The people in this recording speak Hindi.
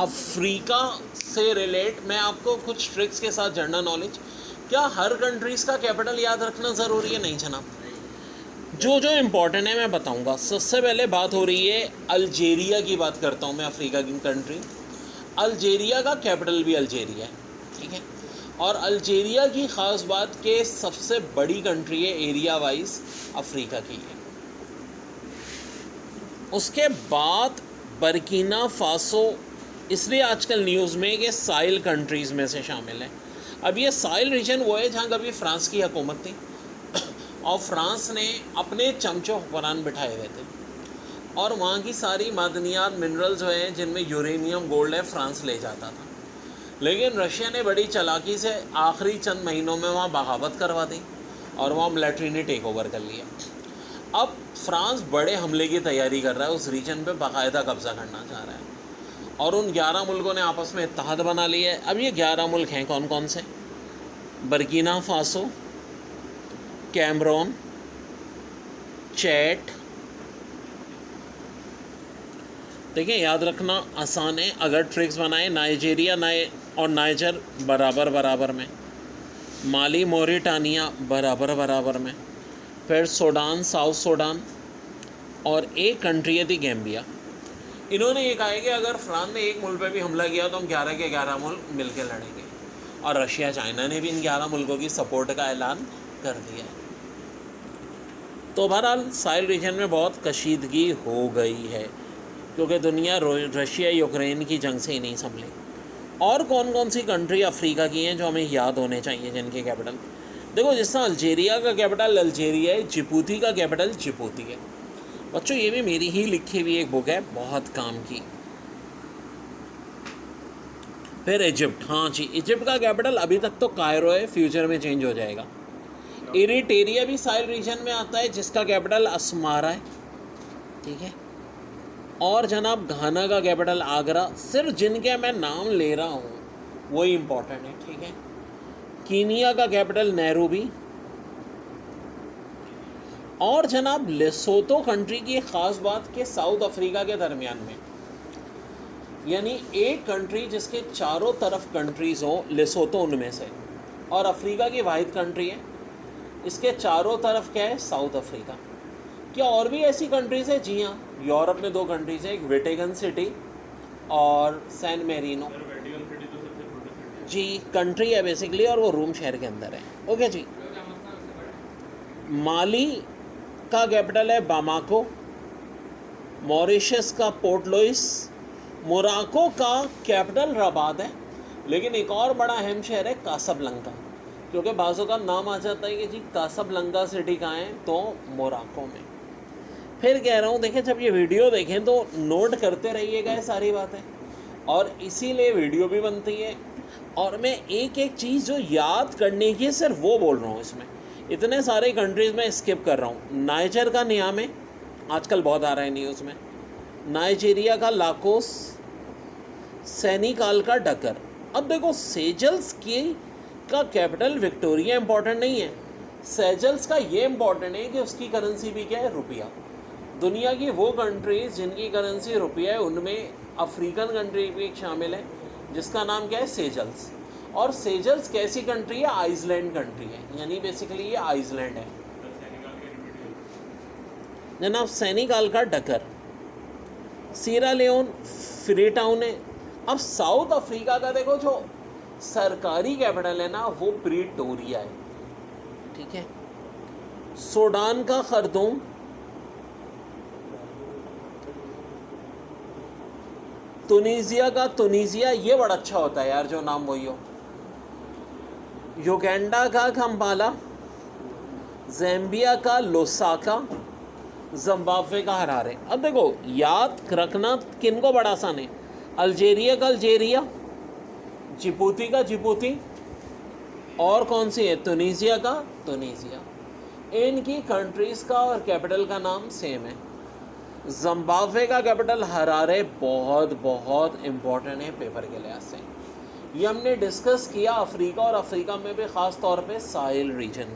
अफ्रीका से रिलेट मैं आपको कुछ ट्रिक्स के साथ जनरल नॉलेज। क्या हर कंट्रीज़ का कैपिटल याद रखना ज़रूरी है? नहीं जनाब, जो जो इम्पोर्टेंट है मैं बताऊंगा। सबसे पहले बात हो रही है अल्जीरिया की, बात करता हूँ मैं अफ्रीका की कंट्री। अल्जीरिया का कैपिटल भी अल्जीरिया है, ठीक है। और अल्जीरिया की ख़ास बात के सबसे बड़ी कंट्री है एरिया वाइज अफ्रीका की है। उसके बाद बर्किना फासो, इसलिए आजकल न्यूज़ में कि साहिल कंट्रीज़ में से शामिल है। अब ये साहिल रीजन वो है जहाँ कभी फ्रांस की हुकूमत थी और फ्रांस ने अपने चमचों हुक्मरान बिठाए हुए थे और वहाँ की सारी मादनियात मिनरल जो हैं जिनमें यूरेनियम गोल्ड है फ्रांस ले जाता था। लेकिन रशिया ने बड़ी चालाकी से आखिरी चंद महीनों में वहाँ बगावत करवा दी और वहाँ मिलिट्री ने टेक ओवर कर लिया। अब फ्रांस बड़े हमले की तैयारी कर रहा है, उस रीजन पे बाकायदा कब्ज़ा करना चाह रहा है और उन 11 मुल्कों ने आपस में इत्तेहाद बना लिया है। अब ये 11 मुल्क हैं कौन कौन से? Burkina Faso, Cameroon, Chad. देखिए याद रखना आसान है अगर ट्रिक्स बनाए। नाइजीरिया और नाइजर बराबर बराबर में, माली मोरिटानिया बराबर बराबर में, फिर सूडान साउथ सूडान, और एक कंट्री है थी गैम्बिया। इन्होंने ये कहा है कि अगर फ्रांस ने एक मुल्क पे भी हमला किया तो हम 11 के 11 मुल्क मिलकर लड़ेंगे। और रशिया चाइना ने भी इन 11 मुल्कों की सपोर्ट का ऐलान कर दिया है। तो बहरहाल साहिल रीजन में बहुत कशीदगी हो गई है क्योंकि दुनिया रशिया यूक्रेन की जंग से ही नहीं संभली। और कौन कौन सी कंट्री अफ्रीका की हैं जो हमें याद होने चाहिए जिनके कैपिटल? देखो, जिस तरह अल्जीरिया का कैपिटल अल्जीरिया है, जिबूती का कैपिटल जिबूती है। बच्चों ये भी मेरी ही लिखी हुई एक बुक है, बहुत काम की। फिर इजिप्ट, हाँ जी, इजिप्ट का कैपिटल अभी तक तो कायरो है, फ्यूचर में चेंज हो जाएगा। इरिटेरिया भी साहिल रीजन में आता है जिसका कैपिटल अस्मारा है, ठीक है। और जनाब घाना का कैपिटल आगरा। सिर्फ जिनके मैं नाम ले रहा हूँ वही इम्पोर्टेंट है, ठीक है। कीनिया का कैपिटल नैरोबी। और जनाब लेसोतो कंट्री की ख़ास बात कि साउथ अफ्रीका के दरमियान में, यानी एक कंट्री जिसके चारों तरफ कंट्रीज़ हो, लेसोतो उनमें से, और अफ्रीका की वाहिद कंट्री है इसके चारों तरफ क्या है? South Africa. क्या और भी ऐसी कंट्रीज़ है? जी हाँ, यूरोप में 2 कंट्रीज़ हैं, एक वेटिकन सिटी और सैन मेरिनो। जी, कंट्री है बेसिकली और वो रोम शहर के अंदर है। ओके जी। माली का कैपिटल है बामाको, मॉरिशस का पोर्ट लुइस, मोराको का कैपिटल रबात है, लेकिन एक और बड़ा अहम शहर है कासाब्लंका, क्योंकि बाज़ों का नाम आ जाता है कि जी कासाब्लंका सिटी कहाँ है, तो मोराको में। फिर कह रहा हूँ देखें, जब ये वीडियो देखें तो नोट करते रहिएगा ये सारी बातें, और इसीलिए वीडियो भी बनती है। और मैं एक एक चीज़ जो याद करने की सिर्फ वो बोल रहा हूँ, इसमें इतने सारे कंट्रीज़ में स्किप कर रहा हूँ। नाइजर का नियामे आजकल बहुत आ रहा है न्यूज़ में, नाइजीरिया का लाकोस, सेनेगाल का डकर। अब देखो, सेजल्स की का कैपिटल विक्टोरिया इंपॉर्टेंट नहीं है, सेजल्स का ये इंपॉर्टेंट है कि उसकी करेंसी भी क्या है? रुपया। दुनिया की वो कंट्रीज़ जिनकी करेंसी रुपया है उनमें अफ्रीकन कंट्री भी एक शामिल है जिसका नाम क्या है? सेजल्स। और सेजल्स कैसी कंट्री है? आइसलैंड कंट्री है, यानी बेसिकली ये आइसलैंड है जनाब। सेनेगाल का डकर, सीरा लियोन फ्रीटाउन है। अब साउथ अफ्रीका का देखो, जो सरकारी कैपिटल है ना वो प्रीटोरिया है, ठीक है। सूडान का खर्तूम, तुनीजिया का तुनीजिया, ये बड़ा अच्छा होता है यार जो नाम वही हो। युगांडा का कंपाला, ज़ैम्बिया का लोसाका, जिम्बाब्वे का हरारे। अब देखो याद रखना किनको बड़ा आसान है, अल्जीरिया का अल्जीरिया, जिबूती का जिबूती, और कौन सी है? तुनीजिया का तुनीजिया। इनकी कंट्रीज़ का और कैपिटल का नाम सेम है। जिम्बाब्वे का कैपिटल हरारे बहुत बहुत इम्पोर्टेंट है पेपर के लिहाज से। ये हमने डिस्कस किया अफ्रीका, और अफ्रीका में भी ख़ास तौर पे साहिल रीजन।